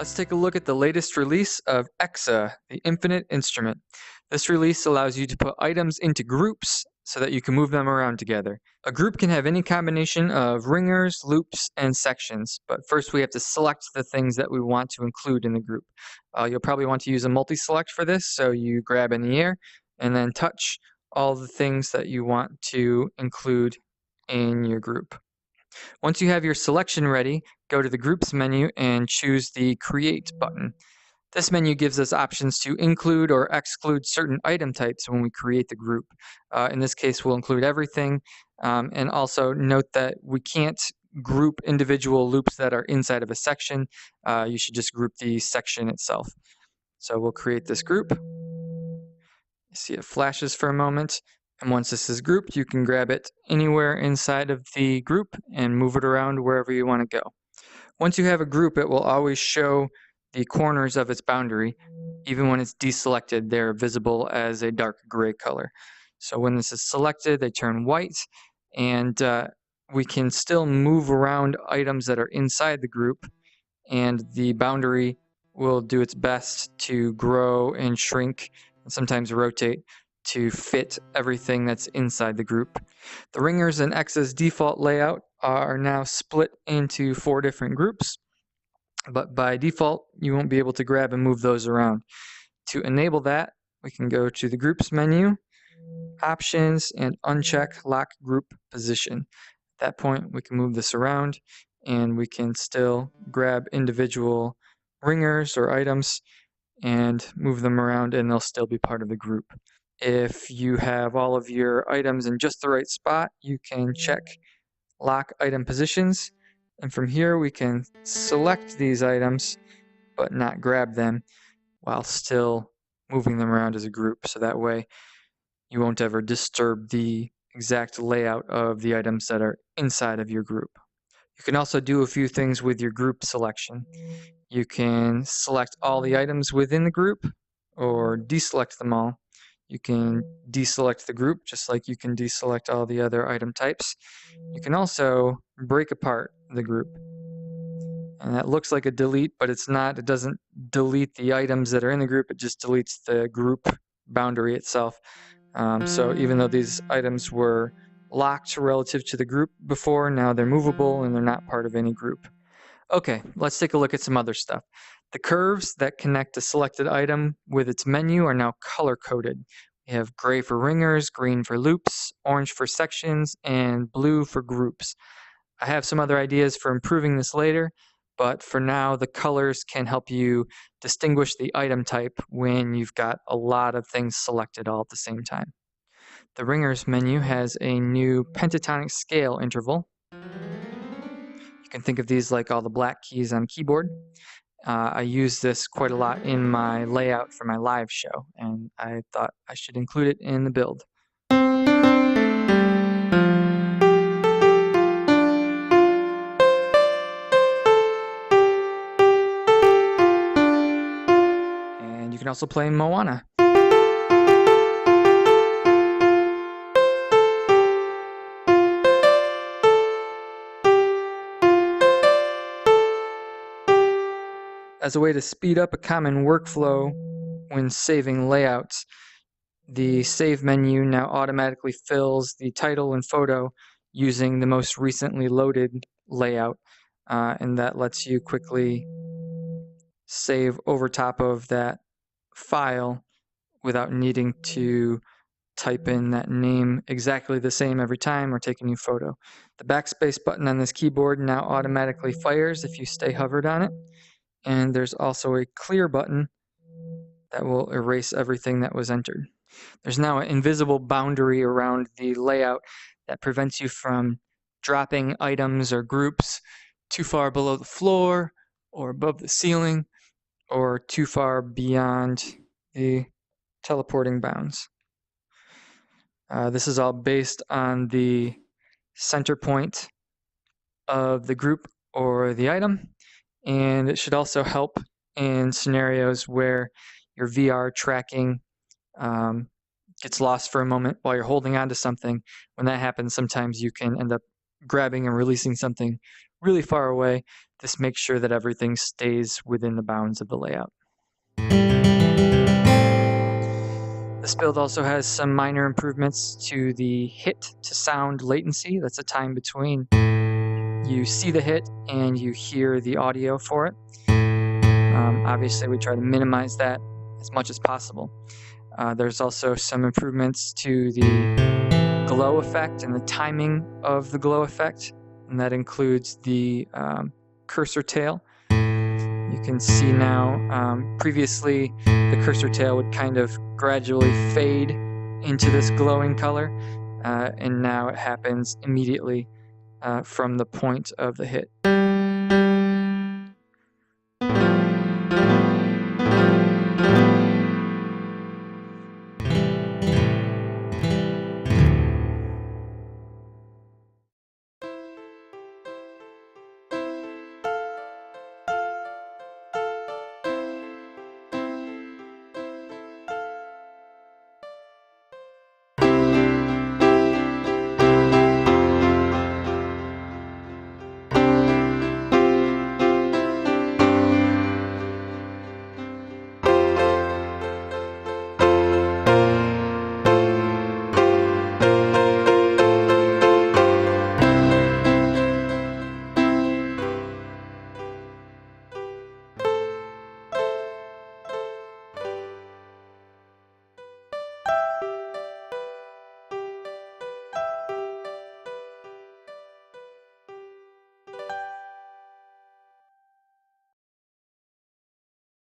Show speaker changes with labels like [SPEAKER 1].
[SPEAKER 1] Let's take a look at the latest release of EXA, the Infinite Instrument. This release allows you to put items into groups so that you can move them around together. A group can have any combination of ringers, loops, and sections, but first we have to select the things that we want to include in the group. You'll probably want to use a multi-select for this, so you grab in the air and then touch all the things that you want to include in your group. Once you have your selection ready, go to the Groups menu and choose the Create button. This menu gives us options to include or exclude certain item types when we create the group. In this case, we'll include everything, and also note that we can't group individual loops that are inside of a section. You should just group the section itself. So we'll create this group. You see it flashes for a moment. And once this is grouped, you can grab it anywhere inside of the group and move it around wherever you want to go. Once you have a group, it will always show the corners of its boundary. Even when it's deselected, they're visible as a dark gray color. So when this is selected, they turn white, and we can still move around items that are inside the group, and the boundary will do its best to grow and shrink and sometimes rotate to fit everything that's inside the group. The ringers in EXA's default layout are now split into 4 different groups, but by default, you won't be able to grab and move those around. To enable that, we can go to the Groups menu, Options, and uncheck Lock Group Position. At that point, we can move this around, and we can still grab individual ringers or items and move them around, and they'll still be part of the group. If you have all of your items in just the right spot, you can check Lock Item Positions, and from here we can select these items but not grab them while still moving them around as a group, so that way you won't ever disturb the exact layout of the items that are inside of your group. You can also do a few things with your group selection. You can select all the items within the group or deselect them all. You can deselect the group just like you can deselect all the other item types. You can also break apart the group. And that looks like a delete, but it's not. It doesn't delete the items that are in the group, it just deletes the group boundary itself. So even though these items were locked relative to the group before, now they're movable and they're not part of any group. Okay, let's take a look at some other stuff. The curves that connect a selected item with its menu are now color-coded. We have gray for ringers, green for loops, orange for sections, and blue for groups. I have some other ideas for improving this later, but for now, the colors can help you distinguish the item type when you've got a lot of things selected all at the same time. The ringers menu has a new pentatonic scale interval. You can think of these like all the black keys on a keyboard. I use this quite a lot in my layout for my live show, and I thought I should include it in the build. And you can also play Moana. As a way to speed up a common workflow when saving layouts, the Save menu now automatically fills the title and photo using the most recently loaded layout, and that lets you quickly save over top of that file without needing to type in that name exactly the same every time or take a new photo. The backspace button on this keyboard now automatically fires if you stay hovered on it. And there's also a clear button that will erase everything that was entered. There's now an invisible boundary around the layout that prevents you from dropping items or groups too far below the floor or above the ceiling or too far beyond the teleporting bounds. This is all based on the center point of the group or the item. And it should also help in scenarios where your VR tracking gets lost for a moment while you're holding on to something. When that happens, sometimes you can end up grabbing and releasing something really far away. This makes sure that everything stays within the bounds of the layout. This build also has some minor improvements to the hit to sound latency. That's the time between you see the hit and you hear the audio for it. Obviously, we try to minimize that as much as possible. There's also some improvements to the glow effect and the timing of the glow effect, and that includes the cursor tail. You can see now, previously the cursor tail would kind of gradually fade into this glowing color, and now it happens immediately from the point of the hit.